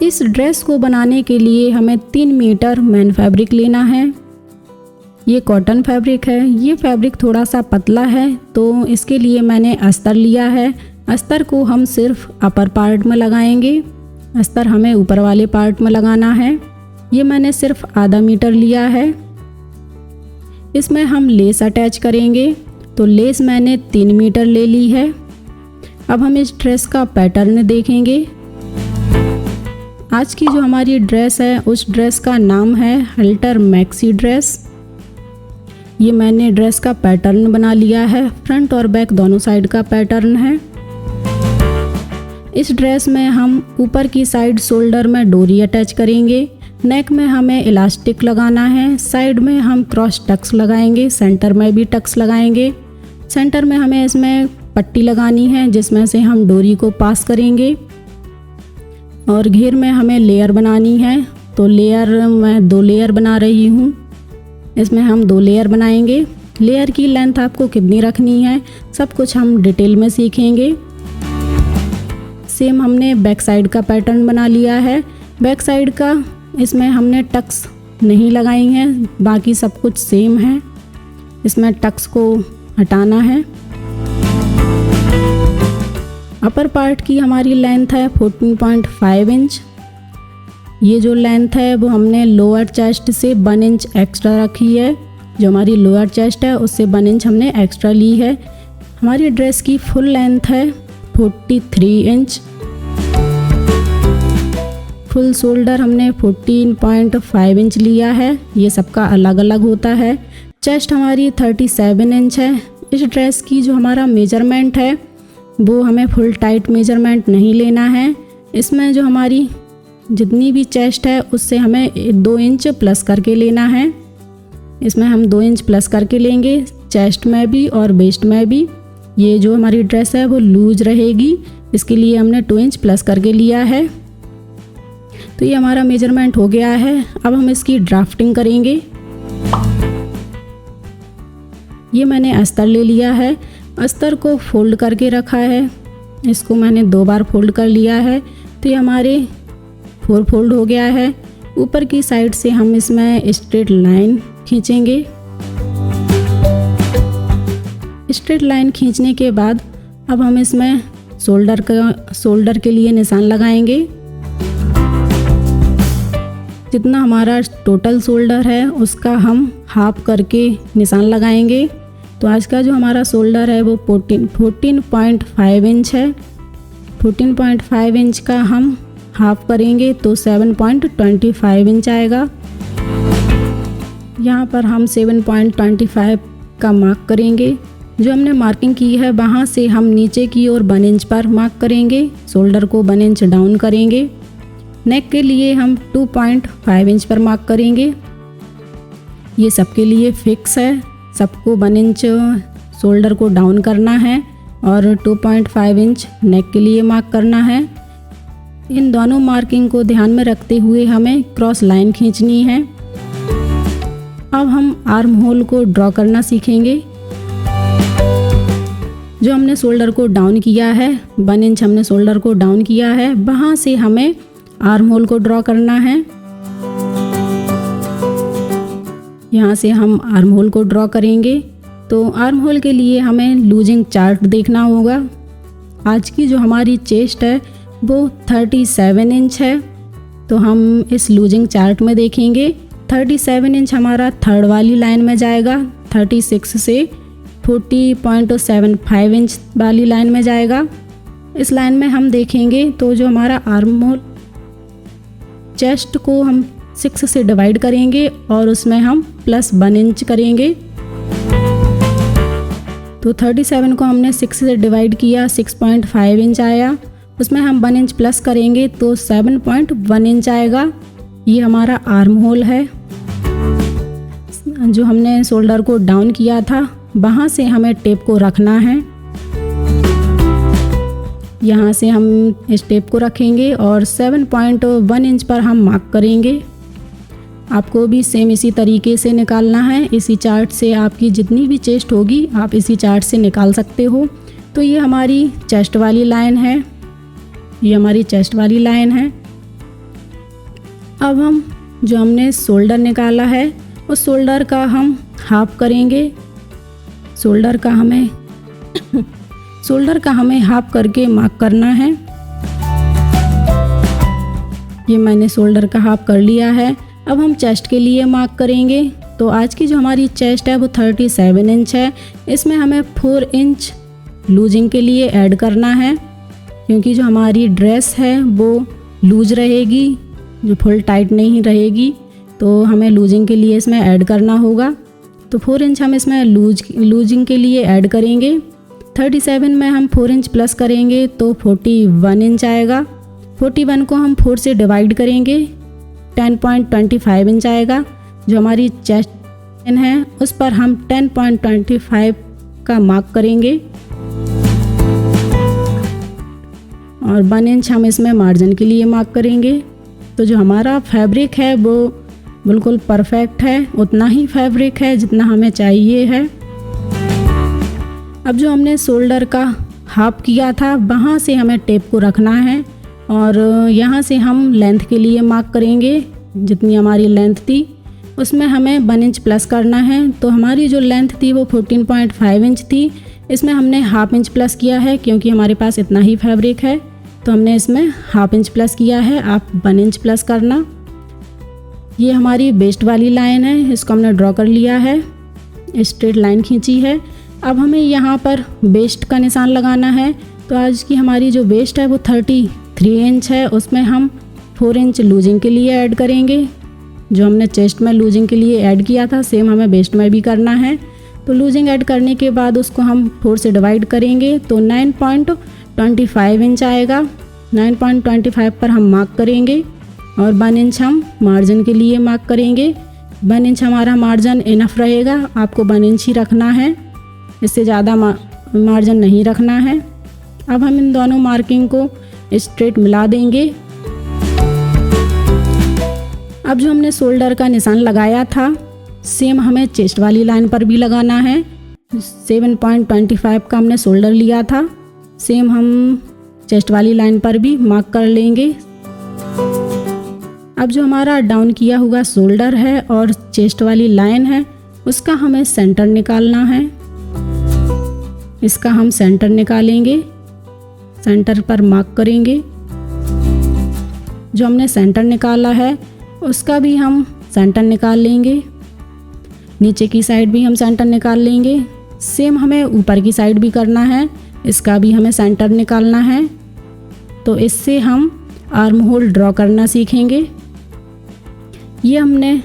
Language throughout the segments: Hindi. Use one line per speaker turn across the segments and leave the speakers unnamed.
इस ड्रेस को बनाने के लिए हमें 3 मीटर मैन फैब्रिक लेना है। ये कॉटन फैब्रिक है। ये फैब्रिक थोड़ा सा पतला है तो इसके लिए मैंने अस्तर लिया है। अस्तर को हम सिर्फ अपर पार्ट में लगाएंगे। अस्तर हमें ऊपर वाले पार्ट में लगाना है। ये मैंने सिर्फ आधा मीटर लिया है। इसमें हम लेस अटैच करेंगे तो लेस मैंने 3 मीटर ले ली है। अब हम इस ड्रेस का पैटर्न देखेंगे। आज की जो हमारी ड्रेस है उस ड्रेस का नाम है हल्टर मैक्सी ड्रेस। ये मैंने ड्रेस का पैटर्न बना लिया है। फ्रंट और बैक दोनों साइड का पैटर्न है। इस ड्रेस में हम ऊपर की साइड शोल्डर में डोरी अटैच करेंगे। नेक में हमें इलास्टिक लगाना है। साइड में हम क्रॉस टक्स लगाएंगे। सेंटर में भी टक्स लगाएंगे। सेंटर में हमें इसमें पट्टी लगानी है जिसमें से हम डोरी को पास करेंगे। और घेर में हमें लेयर बनानी है तो लेयर मैं 2 लेयर बना रही हूँ। इसमें हम 2 लेयर बनाएंगे। लेयर की लेंथ आपको कितनी रखनी है सब कुछ हम डिटेल में सीखेंगे। सेम हमने बैक साइड का पैटर्न बना लिया है। बैक साइड का इसमें हमने टक्स नहीं लगाई हैं, बाकी सब कुछ सेम है। इसमें टक्स को हटाना है। अपर पार्ट की हमारी लेंथ है 14.5 इंच। ये जो लेंथ है वो हमने लोअर चेस्ट से 1 इंच एक्स्ट्रा रखी है। जो हमारी लोअर चेस्ट है उससे 1 इंच हमने एक्स्ट्रा ली है। हमारी ड्रेस की फुल लेंथ है 43 इंच। फुल शोल्डर हमने 14.5 इंच लिया है। ये सबका अलग अलग होता है। चेस्ट हमारी 37 इंच है। इस ड्रेस की जो हमारा मेजरमेंट है वो हमें फुल टाइट मेजरमेंट नहीं लेना है। इसमें जो हमारी जितनी भी चेस्ट है उससे हमें 2 इंच प्लस करके लेना है। इसमें हम 2 इंच प्लस करके लेंगे, चेस्ट में भी और वेस्ट में भी। ये जो हमारी ड्रेस है वो लूज रहेगी, इसके लिए हमने 2 इंच प्लस करके लिया है। तो ये हमारा मेजरमेंट हो गया है। अब हम इसकी ड्राफ्टिंग करेंगे। ये मैंने अस्तर ले लिया है। अस्तर को फोल्ड करके रखा है। इसको मैंने 2 बार फोल्ड कर लिया है तो ये हमारे 4 फोल्ड हो गया है। ऊपर की साइड से हम इसमें स्ट्रेट लाइन खींचेंगे। स्ट्रेट लाइन खींचने के बाद अब हम इसमें शोल्डर के लिए निशान लगाएंगे। जितना हमारा टोटल शोल्डर है उसका हम हाफ करके निशान लगाएंगे। तो आज का जो हमारा शोल्डर है वो 14.5 इंच है। 14.5 इंच का हम हाफ करेंगे तो 7.25 इंच आएगा। यहाँ पर हम 7.25 का मार्क करेंगे। जो हमने मार्किंग की है वहाँ से हम नीचे की ओर 1 इंच पर मार्क करेंगे। शोल्डर को 1 इंच डाउन करेंगे। नेक के लिए हम 2.5 इंच पर मार्क करेंगे। ये सबके लिए फिक्स है। सबको 1 इंच शोल्डर को डाउन करना है और 2.5 इंच नेक के लिए मार्क करना है। इन दोनों मार्किंग को ध्यान में रखते हुए हमें क्रॉस लाइन खींचनी है। अब हम आर्म होल को ड्रॉ करना सीखेंगे। जो हमने शोल्डर को डाउन किया है, 1 इंच हमने शोल्डर को डाउन किया है, वहाँ से हमें आर्म होल को ड्रॉ करना है। यहाँ से हम आर्म होल को ड्रॉ करेंगे। तो आर्म होल के लिए हमें लूजिंग चार्ट देखना होगा। आज की जो हमारी चेस्ट है वो 37 इंच है। तो हम इस लूजिंग चार्ट में देखेंगे 37 इंच हमारा थर्ड वाली लाइन में जाएगा। 36 से 40.75 इंच वाली लाइन में जाएगा। इस लाइन में हम देखेंगे तो जो हमारा आर्म होल चेस्ट को हम 6 से डिवाइड करेंगे और उसमें हम प्लस 1 इंच करेंगे। तो 37 को हमने 6 से डिवाइड किया, 6.5 इंच आया। उसमें हम 1 इंच प्लस करेंगे तो 7.1 इंच आएगा। ये हमारा आर्म होल है। जो हमने शोल्डर को डाउन किया था वहाँ से हमें टेप को रखना है। यहाँ से हम इस टेप को रखेंगे और 7.1 इंच पर हम मार्क करेंगे। आपको भी सेम इसी तरीके से निकालना है। इसी चार्ट से आपकी जितनी भी चेस्ट होगी आप इसी चार्ट से निकाल सकते हो। तो ये हमारी चेस्ट वाली लाइन है। ये हमारी चेस्ट वाली लाइन है। अब हम जो हमने शोल्डर निकाला है उस शोल्डर का हम हाफ करेंगे। शोल्डर का हमें हाफ करके मार्क करना है। ये मैंने शोल्डर का हाफ कर लिया है। अब हम चेस्ट के लिए मार्क करेंगे। तो आज की जो हमारी चेस्ट है वो 37 इंच है। इसमें हमें 4 इंच लूजिंग के लिए ऐड करना है, क्योंकि जो हमारी ड्रेस है वो लूज रहेगी, जो फुल टाइट नहीं रहेगी, तो हमें लूजिंग के लिए इसमें ऐड करना होगा। तो 4 इंच हम इसमें लूजिंग के लिए ऐड करेंगे। 37 में हम 4 इंच प्लस करेंगे तो 41 इंच आएगा। 41 को हम 4 से डिवाइड करेंगे, 10.25 इंच आएगा। जो हमारी चेस्ट है उस पर हम 10.25 का मार्क करेंगे और 1 इंच हम इसमें मार्जिन के लिए मार्क करेंगे। तो जो हमारा फैब्रिक है वो बिल्कुल परफेक्ट है, उतना ही फैब्रिक है जितना हमें चाहिए है। अब जो हमने शोल्डर का हाफ किया था वहाँ से हमें टेप को रखना है और यहाँ से हम लेंथ के लिए मार्क करेंगे। जितनी हमारी लेंथ थी उसमें हमें 1 इंच प्लस करना है। तो हमारी जो लेंथ थी वो 14.5 इंच थी। इसमें हमने हाफ इंच प्लस किया है क्योंकि हमारे पास इतना ही फैब्रिक है, तो हमने इसमें हाफ इंच प्लस किया है। आप 1 इंच प्लस करना। ये हमारी वेस्ट वाली लाइन है, इसको हमने ड्रॉ कर लिया है, स्ट्रेट लाइन खींची है। अब हमें यहाँ पर वेस्ट का निशान लगाना है। तो आज की हमारी जो वेस्ट है वो 33 इंच है। उसमें हम 4 इंच लूजिंग के लिए ऐड करेंगे। जो हमने चेस्ट में लूजिंग के लिए ऐड किया था सेम हमें वेस्ट में भी करना है। तो लूजिंग ऐड करने के बाद उसको हम 4 से डिवाइड करेंगे तो 9.25 इंच आएगा। 9.25 पर हम मार्क करेंगे और 1 इंच हम मार्जिन के लिए मार्क करेंगे। 1 इंच हमारा मार्जिन इनफ रहेगा, आपको 1 इंच ही रखना है, इससे ज़्यादा मार्जिन नहीं रखना है। अब हम इन दोनों मार्किंग को स्ट्रेट मिला देंगे। अब जो हमने शोल्डर का निशान लगाया था सेम हमें चेस्ट वाली लाइन पर भी लगाना है। 7.25 का हमने शोल्डर लिया था, सेम हम चेस्ट वाली लाइन पर भी मार्क कर लेंगे। अब जो हमारा डाउन किया हुआ शोल्डर है और चेस्ट वाली लाइन है उसका हमें सेंटर निकालना है। इसका हम सेंटर निकालेंगे, सेंटर पर मार्क करेंगे। जो हमने सेंटर निकाला है उसका भी हम सेंटर निकाल लेंगे। नीचे की साइड भी हम सेंटर निकाल लेंगे। सेम हमें ऊपर की साइड भी करना है, इसका भी हमें सेंटर निकालना है। तो इससे हम आर्म होल ड्रॉ करना सीखेंगे। ये हमने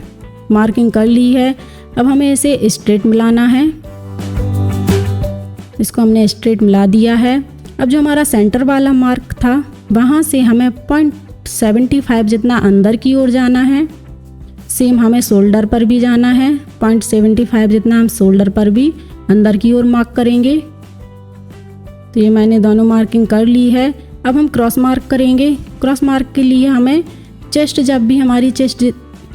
मार्किंग कर ली है। अब हमें इसे स्ट्रेट मिलाना है। इसको हमने स्ट्रेट मिला दिया है। अब जो हमारा सेंटर वाला मार्क था वहाँ से हमें 0.75 जितना अंदर की ओर जाना है। सेम हमें शोल्डर पर भी जाना है, 0.75 जितना हम शोल्डर पर भी अंदर की ओर मार्क करेंगे। तो ये मैंने दोनों मार्किंग कर ली है। अब हम क्रॉस मार्क करेंगे। क्रॉस मार्क के लिए हमें चेस्ट, जब भी हमारी चेस्ट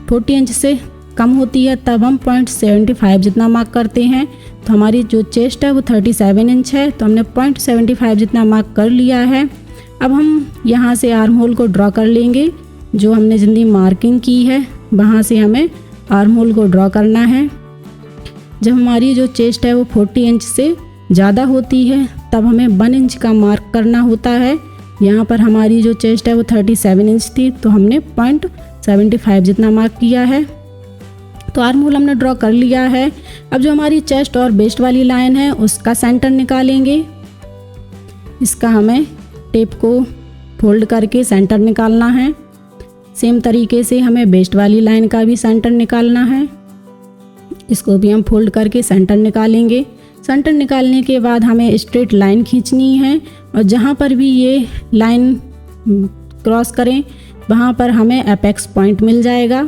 40 इंच से कम होती है तब हम 0.75 जितना मार्क करते हैं। तो हमारी जो चेस्ट है वो 37 इंच है, तो हमने 0.75 जितना मार्क कर लिया है। अब हम यहाँ से आर्म होल को ड्रॉ कर लेंगे। जो हमने जितनी मार्किंग की है वहाँ से हमें आर्म होल को ड्रॉ करना है। जब हमारी जो चेस्ट है वो 40 इंच से ज़्यादा होती है तब हमें 1 इंच का मार्क करना होता है। यहाँ पर हमारी जो चेस्ट है वो 37 इंच थी, तो हमने 0.75 जितना मार्क किया है। तो आर्म होल हमने ड्रॉ कर लिया है। अब जो हमारी चेस्ट और वेस्ट वाली लाइन है उसका सेंटर निकालेंगे। इसका हमें टेप को फोल्ड करके सेंटर निकालना है। सेम तरीके से हमें वेस्ट वाली लाइन का भी सेंटर निकालना है। इसको भी हम फोल्ड करके सेंटर निकालेंगे। सेंटर निकालने के बाद हमें स्ट्रेट लाइन खींचनी है और जहाँ पर भी ये लाइन क्रॉस करें वहाँ पर हमें एपेक्स पॉइंट मिल जाएगा।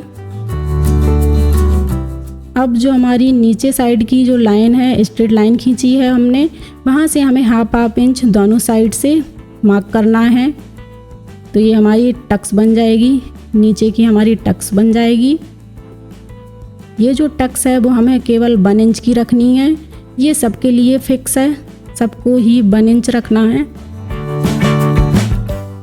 अब जो हमारी नीचे साइड की जो लाइन है, स्ट्रेट लाइन खींची है हमने, वहाँ से हमें हाफ इंच दोनों साइड से मार्क करना है। तो ये हमारी टक्स बन जाएगी, नीचे की हमारी टक्स बन जाएगी। ये जो टक्स है वो हमें केवल 1 इंच की रखनी है। ये सबके लिए फिक्स है, सबको ही 1 इंच रखना है।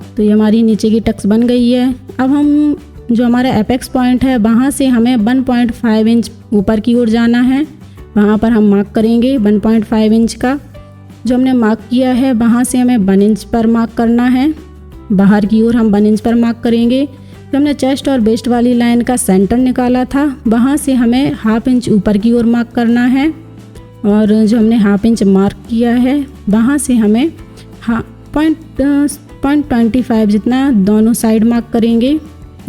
तो ये हमारी नीचे की टक्स बन गई है। अब हम जो हमारा एपेक्स पॉइंट है वहाँ से हमें 1.5 इंच ऊपर की ओर जाना है। वहाँ पर हम मार्क करेंगे 1.5 इंच का। जो हमने मार्क किया है वहाँ से हमें 1 इंच पर मार्क करना है। बाहर की ओर हम 1 इंच पर मार्क करेंगे। जो हमने चेस्ट और वेस्ट वाली लाइन का सेंटर निकाला था वहाँ से हमें 1/2 इंच ऊपर की ओर मार्क करना है। और जो हमने 1/2 इंच मार्क किया है वहाँ से हमें 0.25 जितना दोनों साइड मार्क करेंगे।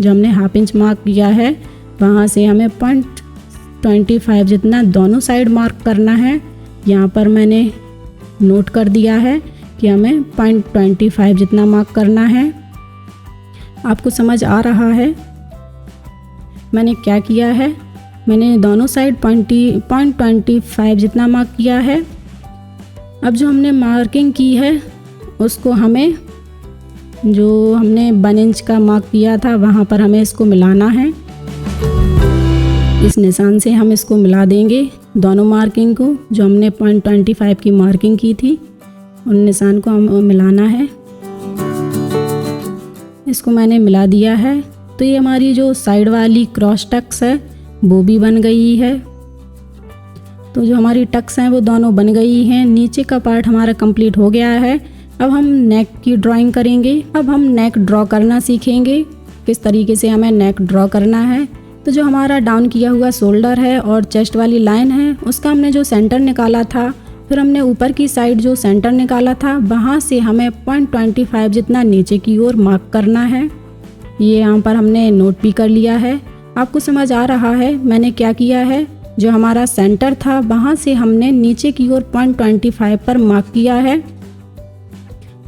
जो हमने 1/2 इंच मार्क किया है वहाँ से हमें 0.25 जितना दोनों साइड मार्क करना है। यहाँ पर मैंने नोट कर दिया है कि हमें 0.25 जितना मार्क करना है। आपको समझ आ रहा है मैंने क्या किया है? मैंने दोनों साइड 0.25 जितना मार्क किया है। अब जो हमने मार्किंग की है उसको हमें जो हमने 1 इंच का मार्क किया था वहाँ पर हमें इसको मिलाना है। इस निशान से हम इसको मिला देंगे दोनों मार्किंग को। जो हमने 0.25 की मार्किंग की थी उन निशान को हम मिलाना है। इसको मैंने मिला दिया है। तो ये हमारी जो साइड वाली क्रॉस टक्स है वो भी बन गई है। तो जो हमारी टक्स हैं वो दोनों बन गई हैं। नीचे का पार्ट हमारा कंप्लीट हो गया है। अब हम नेक की ड्राइंग करेंगे। अब हम नेक ड्रॉ करना सीखेंगे किस तरीके से हमें नेक ड्रॉ करना है। तो जो हमारा डाउन किया हुआ शोल्डर है और चेस्ट वाली लाइन है उसका हमने जो सेंटर निकाला था, फिर हमने ऊपर की साइड जो सेंटर निकाला था वहाँ से हमें 0.25 जितना नीचे की ओर मार्क करना है। ये यहाँ पर हमने नोट भी कर लिया है। आपको समझ आ रहा है मैंने क्या किया है? जो हमारा सेंटर था वहाँ से हमने नीचे की ओर 0.25 पर मार्क किया है।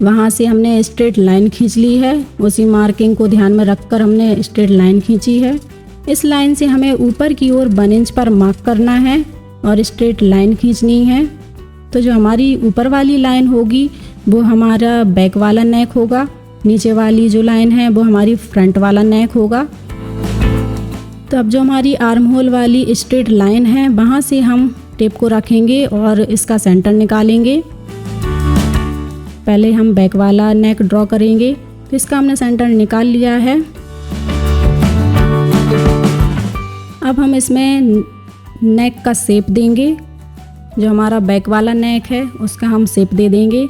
वहाँ से हमने स्ट्रेट लाइन खींच ली है। उसी मार्किंग को ध्यान में रखकर हमने स्ट्रेट लाइन खींची है। इस लाइन से हमें ऊपर की ओर 1 इंच पर मार्क करना है और स्ट्रेट लाइन खींचनी है। तो जो हमारी ऊपर वाली लाइन होगी वो हमारा बैक वाला नेक होगा। नीचे वाली जो लाइन है वो हमारी फ्रंट वाला नेक होगा। तो अब जो हमारी आर्म होल वाली स्ट्रेट लाइन है वहाँ से हम टेप को रखेंगे और इसका सेंटर निकालेंगे। पहले हम बैक वाला नेक ड्रॉ करेंगे। तो इसका हमने सेंटर निकाल लिया है। अब हम इसमें नेक का शेप देंगे। जो हमारा बैक वाला नेक है उसका हम शेप दे देंगे।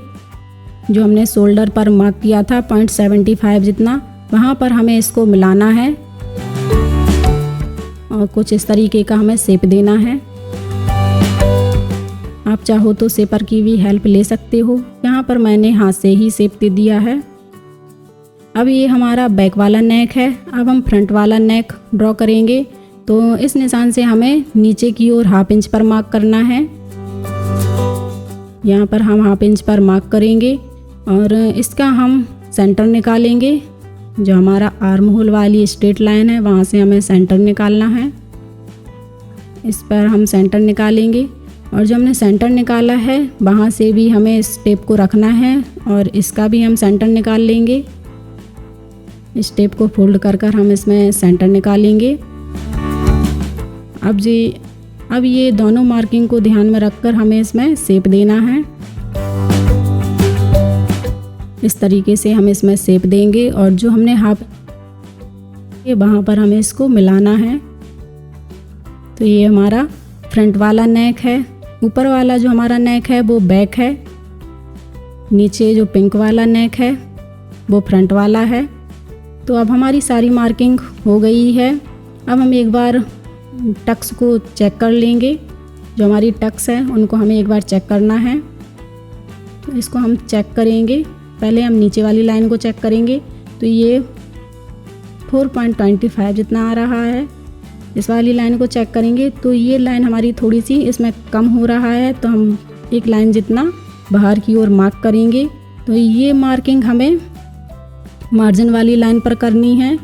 जो हमने शोल्डर पर मार्क किया था 0.75 जितना, वहाँ पर हमें इसको मिलाना है और कुछ इस तरीके का हमें शेप देना है। आप चाहो तो शेपर की भी हेल्प ले सकते हो। यहाँ पर मैंने हाथ से ही शेप दे दिया है। अब ये हमारा बैक वाला नेक है। अब हम फ्रंट वाला नेक ड्रॉ करेंगे। तो इस निशान से हमें नीचे की ओर 1/2 इंच पर मार्क करना है। यहाँ पर हम 1/2 इंच पर मार्क करेंगे और इसका हम सेंटर निकालेंगे। जो हमारा आर्म होल वाली स्ट्रेट लाइन है वहाँ से हमें सेंटर निकालना है। इस पर हम सेंटर निकालेंगे और जो हमने सेंटर निकाला है वहाँ से भी हमें इस टेप को रखना है और इसका भी हम सेंटर निकाल लेंगे। इस टेप को फोल्ड कर हम इसमें सेंटर निकालेंगे। अब ये दोनों मार्किंग को ध्यान में रखकर हमें इसमें शेप देना है। इस तरीके से हम इसमें शेप देंगे और जो हमने वहाँ पर हमें इसको मिलाना है। तो ये हमारा फ्रंट वाला नेक है। ऊपर वाला जो हमारा नेक है वो बैक है। नीचे जो पिंक वाला नेक है वो फ्रंट वाला है। तो अब हमारी सारी मार्किंग हो गई है। अब हम एक बार टक्स को चेक कर लेंगे। जो हमारी टक्स है उनको हमें एक बार चेक करना है। तो इसको हम चेक करेंगे। पहले हम नीचे वाली लाइन को चेक करेंगे। तो ये 4.25 जितना आ रहा है। इस वाली लाइन को चेक करेंगे तो ये लाइन हमारी थोड़ी सी इसमें कम हो रहा है। तो हम एक लाइन जितना बाहर की ओर मार्क करेंगे। तो ये मार्किंग हमें मार्जिन वाली लाइन पर करनी है।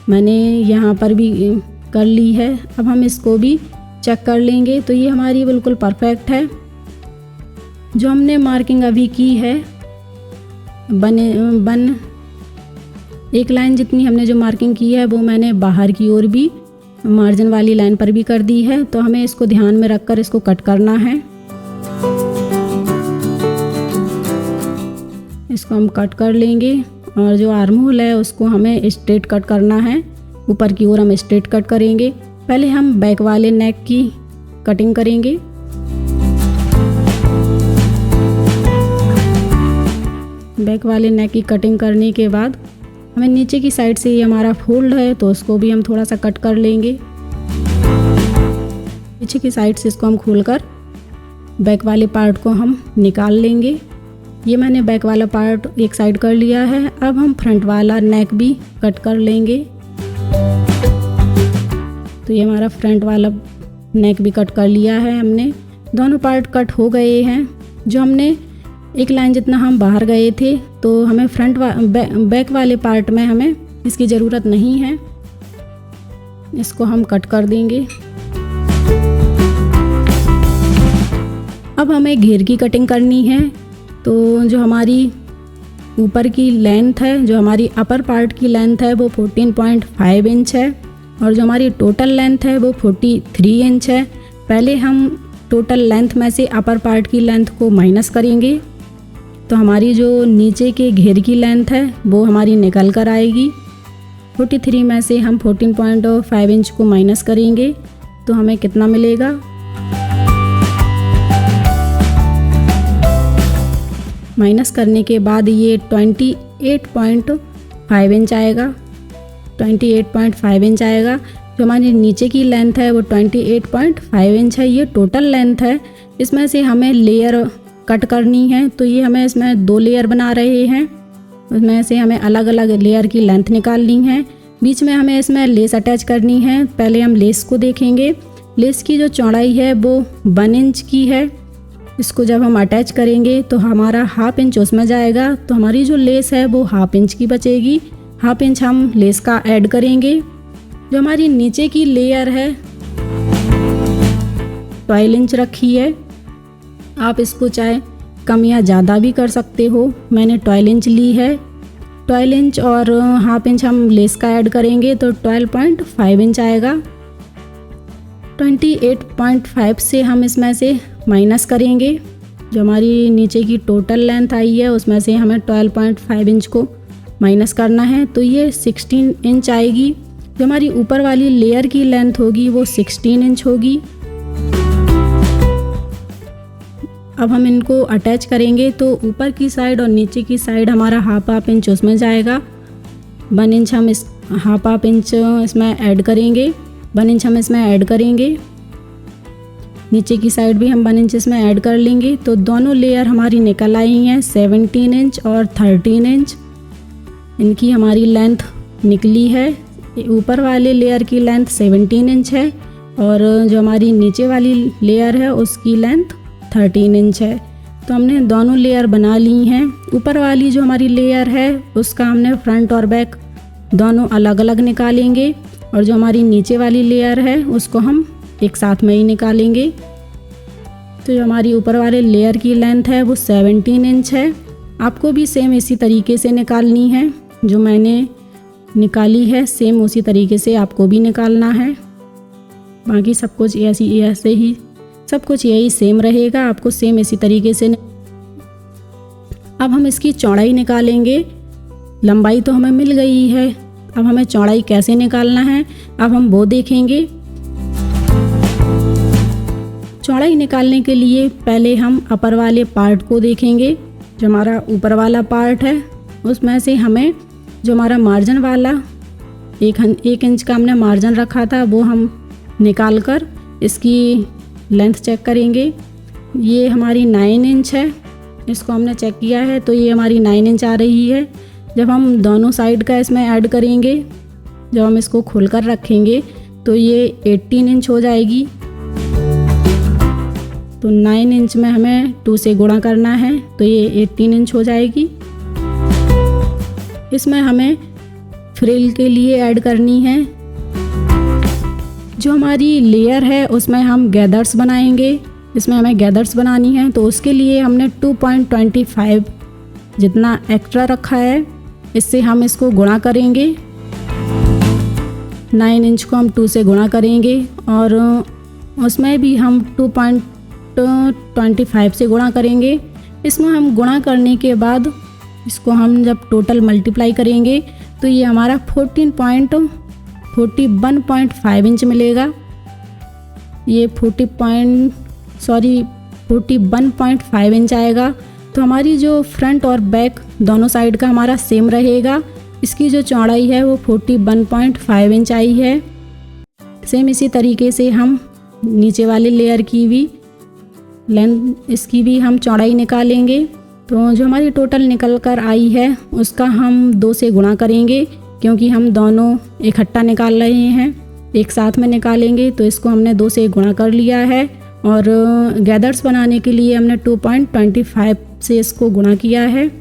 मैंने यहाँ पर भी कर ली है। अब हम इसको भी चेक कर लेंगे। तो ये हमारी बिल्कुल परफेक्ट है। जो हमने मार्किंग अभी की है एक लाइन जितनी हमने जो मार्किंग की है वो मैंने बाहर की ओर भी मार्जिन वाली लाइन पर भी कर दी है। तो हमें इसको ध्यान में रखकर इसको कट करना है। इसको हम कट कर लेंगे और जो आर्म होल है उसको हमें स्ट्रेट कट करना है। ऊपर की ओर हम स्ट्रेट कट करेंगे। पहले हम बैक वाले नेक की कटिंग करेंगे। बैक वाले नेक की कटिंग करने के बाद हमें नीचे की साइड से ये हमारा फोल्ड है तो उसको भी हम थोड़ा सा कट कर लेंगे। पीछे की साइड से इसको हम खोलकर बैक वाले पार्ट को हम निकाल लेंगे। ये मैंने बैक वाला पार्ट एक साइड कर लिया है। अब हम फ्रंट वाला नेक भी कट कर लेंगे। तो ये हमारा फ्रंट वाला नेक भी कट कर लिया है हमने। दोनों पार्ट कट हो गए हैं। जो हमने एक लाइन जितना हम बाहर गए थे तो हमें बैक वाले पार्ट में हमें इसकी ज़रूरत नहीं है, इसको हम कट कर देंगे। अब हमें घेर की कटिंग करनी है। तो जो हमारी ऊपर की लेंथ है, जो हमारी अपर पार्ट की लेंथ है वो 14.5 इंच है और जो हमारी टोटल लेंथ है वो 43 इंच है। पहले हम टोटल लेंथ में से अपर पार्ट की लेंथ को माइनस करेंगे तो हमारी जो नीचे के घेर की लेंथ है वो हमारी निकल कर आएगी। 43 में से हम 14.5 इंच को माइनस करेंगे तो हमें कितना मिलेगा, माइनस करने के बाद ये 28.5 इंच आएगा। 28.5 इंच आएगा। जो हमारी नीचे की लेंथ है वो 28.5 इंच है। ये टोटल लेंथ है। इसमें से हमें लेयर कट करनी है तो ये हमें इसमें 2 लेयर बना रहे हैं। उसमें से हमें अलग अलग लेयर की लेंथ निकालनी है। बीच में हमें इसमें लेस अटैच करनी है। पहले हम लेस को देखेंगे। लेस की जो चौड़ाई है वो 1 इंच की है। इसको जब हम अटैच करेंगे तो हमारा 1/2 इंच उसमें जाएगा तो हमारी जो लेस है वो 1/2 इंच की बचेगी। 1/2 इंच हम लेस का ऐड करेंगे। जो हमारी नीचे की लेयर है 12 इंच रखी है। आप इसको चाहे कम या ज़्यादा भी कर सकते हो। मैंने 12 इंच ली है। 12 इंच और 1/2 इंच हम लेस का ऐड करेंगे तो 12.5 इंच आएगा। 28.5 से हम इसमें से माइनस करेंगे। जो हमारी नीचे की टोटल लेंथ आई है उसमें से हमें 12.5 इंच को माइनस करना है तो ये 16 इंच आएगी। जो हमारी ऊपर वाली लेयर की लेंथ होगी वो 16 इंच होगी। अब हम इनको अटैच करेंगे तो ऊपर की साइड और नीचे की साइड हमारा 1/2 इंच उसमें जाएगा। 1 इंच हम इस 1/2 इंच इसमें ऐड करेंगे। 1 इंच हम इसमें ऐड करेंगे। नीचे की साइड भी हम 1 इंच इसमें ऐड कर लेंगे तो दोनों लेयर हमारी निकल आई हैं 17 इंच और 13 इंच। इनकी हमारी लेंथ निकली है। ऊपर वाले लेयर की लेंथ 17 इंच है और जो हमारी नीचे वाली लेयर है उसकी लेंथ 13 इंच है। तो हमने दोनों लेयर बना ली हैं। ऊपर वाली जो हमारी लेयर है उसका हमने फ्रंट और बैक दोनों अलग अलग निकालेंगे और जो हमारी नीचे वाली लेयर है उसको हम एक साथ में ही निकालेंगे। तो जो हमारी ऊपर वाले लेयर की लेंथ है वो 17 इंच है। आपको भी सेम इसी तरीके से निकालनी है। जो मैंने निकाली है सेम उसी तरीके से आपको भी निकालना है। बाकी सब कुछ ऐसे ही सब कुछ यही सेम रहेगा। आपको सेम इसी तरीके से। अब हम इसकी चौड़ाई निकालेंगे। लंबाई तो हमें मिल गई है। अब हमें चौड़ाई कैसे निकालना है अब हम वो देखेंगे। चौड़ाई निकालने के लिए पहले हम अपर वाले पार्ट को देखेंगे। जो हमारा ऊपर वाला पार्ट है उसमें से हमें जो हमारा मार्जिन वाला 1 इंच का हमने मार्जिन रखा था वो हम निकाल कर इसकी लेंथ चेक करेंगे। ये हमारी 9 इंच है। इसको हमने चेक किया है तो ये हमारी 9 इंच आ रही है। जब हम दोनों साइड का इसमें ऐड करेंगे, जब हम इसको खोलकर रखेंगे तो ये 18 इंच हो जाएगी। तो 9 इंच में हमें 2 से गुणा करना है तो ये 18 इंच हो जाएगी। इसमें हमें फ्रिल के लिए ऐड करनी है। जो हमारी लेयर है उसमें हम गैदर्स बनाएंगे। इसमें हमें गैदर्स बनानी है तो उसके लिए हमने 2.25 जितना एक्स्ट्रा रखा है। इससे हम इसको गुणा करेंगे। 9 इंच को हम 2 से गुणा करेंगे और उसमें भी हम 2.25 से गुणा करेंगे। इसमें हम गुणा करने के बाद इसको हम जब टोटल मल्टीप्लाई करेंगे तो ये हमारा 41.5 इंच मिलेगा। ये 41.5 इंच आएगा। तो हमारी जो फ्रंट और बैक दोनों साइड का हमारा सेम रहेगा। इसकी जो चौड़ाई है वो 41.5 इंच आई है। सेम इसी तरीके से हम नीचे वाले लेयर की भी लेंथ, इसकी भी हम चौड़ाई निकालेंगे। तो जो हमारी टोटल निकल कर आई है उसका हम 2 से गुणा करेंगे, क्योंकि हम दोनों इकट्ठा निकाल रहे हैं, एक साथ में निकालेंगे। तो इसको हमने 2 से गुणा कर लिया है और गैदर्स बनाने के लिए हमने 2.25 से इसको गुणा किया है।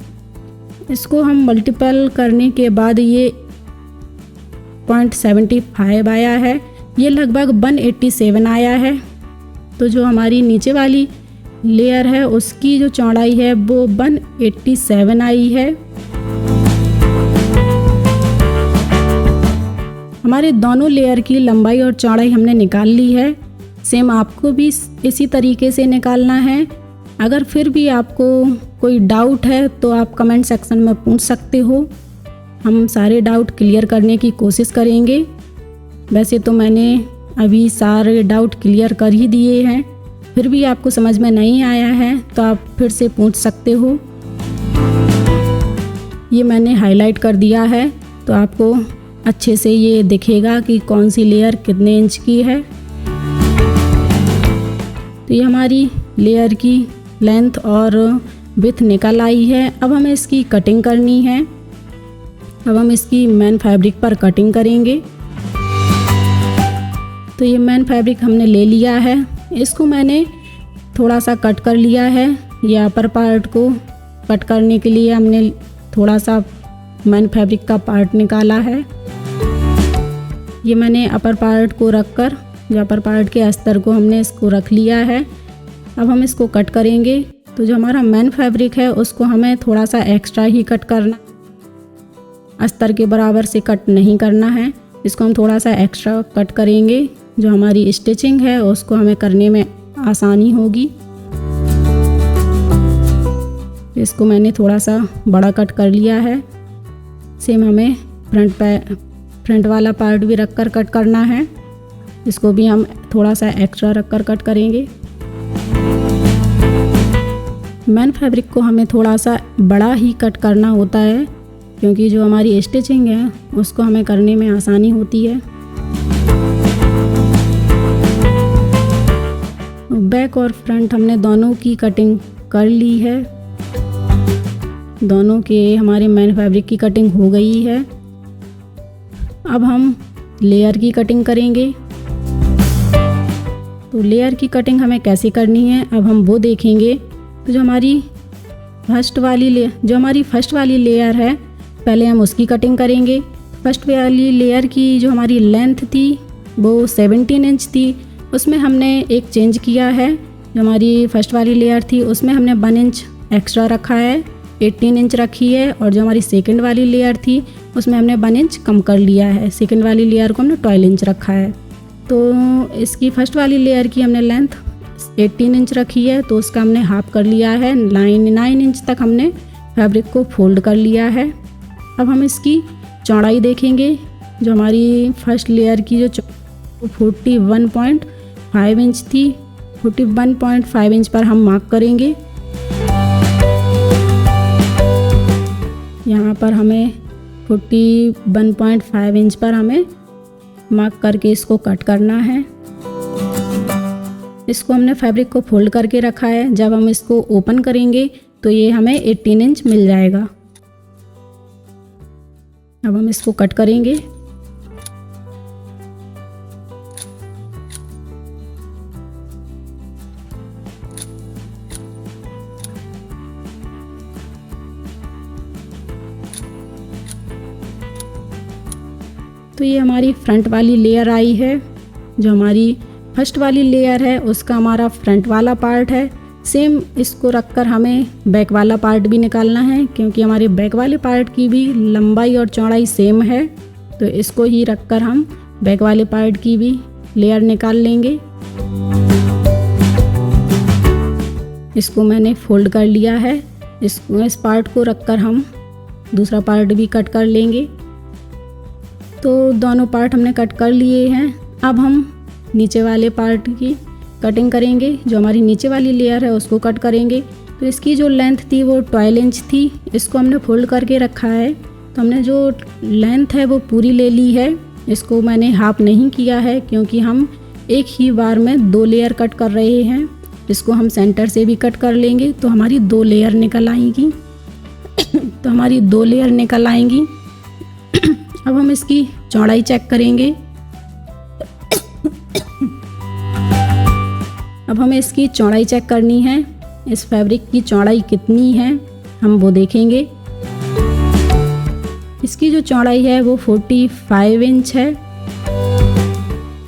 इसको हम मल्टीपल करने के बाद ये 0.75 आया है। ये लगभग 187 आया है। तो जो हमारी नीचे वाली लेयर है उसकी जो चौड़ाई है वो 187 आई है। हमारे दोनों लेयर की लंबाई और चौड़ाई हमने निकाल ली है। सेम आपको भी इसी तरीके से निकालना है। अगर फिर भी आपको कोई डाउट है तो आप कमेंट सेक्शन में पूछ सकते हो, हम सारे डाउट क्लियर करने की कोशिश करेंगे। वैसे तो मैंने अभी सारे डाउट क्लियर कर ही दिए हैं, फिर भी आपको समझ में नहीं आया है तो आप फिर से पूछ सकते हो। ये मैंने हाईलाइट कर दिया है तो आपको अच्छे से ये दिखेगा कि कौन सी लेयर कितने इंच की है। तो ये हमारी लेयर की लेंथ और विड्थ निकल आई है। अब हमें इसकी कटिंग करनी है। अब हम इसकी मेन फैब्रिक पर कटिंग करेंगे। तो ये मेन फैब्रिक हमने ले लिया है। इसको मैंने थोड़ा सा कट कर लिया है। ये अपर पार्ट को कट करने के लिए हमने थोड़ा सा मेन फैब्रिक का पार्ट निकाला है। ये मैंने अपर पार्ट को रख कर, जो अपर पार्ट के अस्तर को हमने इसको रख लिया है। अब हम इसको कट करेंगे। तो जो हमारा मेन फैब्रिक है उसको हमें थोड़ा सा एक्स्ट्रा ही कट करना, अस्तर के बराबर से कट नहीं करना है। इसको हम थोड़ा सा एक्स्ट्रा कट करेंगे, जो हमारी स्टिचिंग है उसको हमें करने में आसानी होगी। इसको मैंने थोड़ा सा बड़ा कट कर लिया है। सेम हमें फ्रंट वाला पार्ट भी रख कर कट करना है। इसको भी हम थोड़ा सा एक्स्ट्रा रख कर कट करेंगे। मेन फैब्रिक को हमें थोड़ा सा बड़ा ही कट करना होता है, क्योंकि जो हमारी स्टिचिंग है उसको हमें करने में आसानी होती है। बैक और फ्रंट हमने दोनों की कटिंग कर ली है। दोनों के हमारे मेन फैब्रिक की कटिंग हो गई है। अब हम लेयर की कटिंग करेंगे। तो लेयर की कटिंग हमें कैसे करनी है अब हम वो देखेंगे। तो जो हमारी फर्स्ट वाली लेयर है, पहले हम उसकी कटिंग करेंगे। फर्स्ट वाली लेयर की जो हमारी लेंथ थी वो 17 इंच थी। उसमें हमने एक चेंज किया है। जो हमारी फर्स्ट वाली लेयर थी उसमें हमने 1 इंच एक्स्ट्रा रखा है, 18 इंच रखी है। और जो हमारी सेकंड वाली लेयर थी उसमें हमने 1 इंच कम कर लिया है। सेकंड वाली लेयर को हमने 12 इंच रखा है। तो इसकी फर्स्ट वाली लेयर की हमने लेंथ 18 इंच रखी है, तो उसका हमने हाफ कर लिया है। 9 इंच तक हमने फैब्रिक को फोल्ड कर लिया है। अब हम इसकी चौड़ाई देखेंगे। जो हमारी फर्स्ट लेयर की जो 41.5 इंच थी, 41.5 इंच पर हम मार्क करेंगे। यहाँ पर हमें 41.5 इंच पर हमें मार्क करके इसको कट करना है। इसको हमने फैब्रिक को फोल्ड करके रखा है। जब हम इसको ओपन करेंगे तो ये हमें 18 इंच मिल जाएगा। अब हम इसको कट करेंगे। तो ये हमारी फ्रंट वाली लेयर आई है। जो हमारी फर्स्ट वाली लेयर है उसका हमारा फ्रंट वाला पार्ट है। सेम इसको रखकर हमें बैक वाला पार्ट भी निकालना है, क्योंकि हमारे बैक वाले पार्ट की भी लंबाई और चौड़ाई सेम है। तो इसको ही रखकर हम बैक वाले पार्ट की भी लेयर निकाल लेंगे। इसको मैंने फोल्ड कर लिया है। इस पार्ट को रखकर हम दूसरा पार्ट भी कट कर लेंगे। तो दोनों पार्ट हमने कट कर लिए हैं। अब हम नीचे वाले पार्ट की कटिंग करेंगे। जो हमारी नीचे वाली लेयर है उसको कट करेंगे। तो इसकी जो लेंथ थी वो 12 इंच थी। इसको हमने फोल्ड करके रखा है। तो हमने जो लेंथ है वो पूरी ले ली है। इसको मैंने हाफ नहीं किया है क्योंकि हम एक ही बार में 2 लेयर कट कर रहे हैं। इसको हम सेंटर से भी कट कर लेंगे तो हमारी 2 लेयर निकल आएंगी। तो हमारी 2 लेयर निकल आएंगी। अब हम इसकी चौड़ाई चेक करेंगे। अब हमें इसकी चौड़ाई चेक करनी है। इस फैब्रिक की चौड़ाई कितनी है हम वो देखेंगे। इसकी जो चौड़ाई है वो 45 इंच है।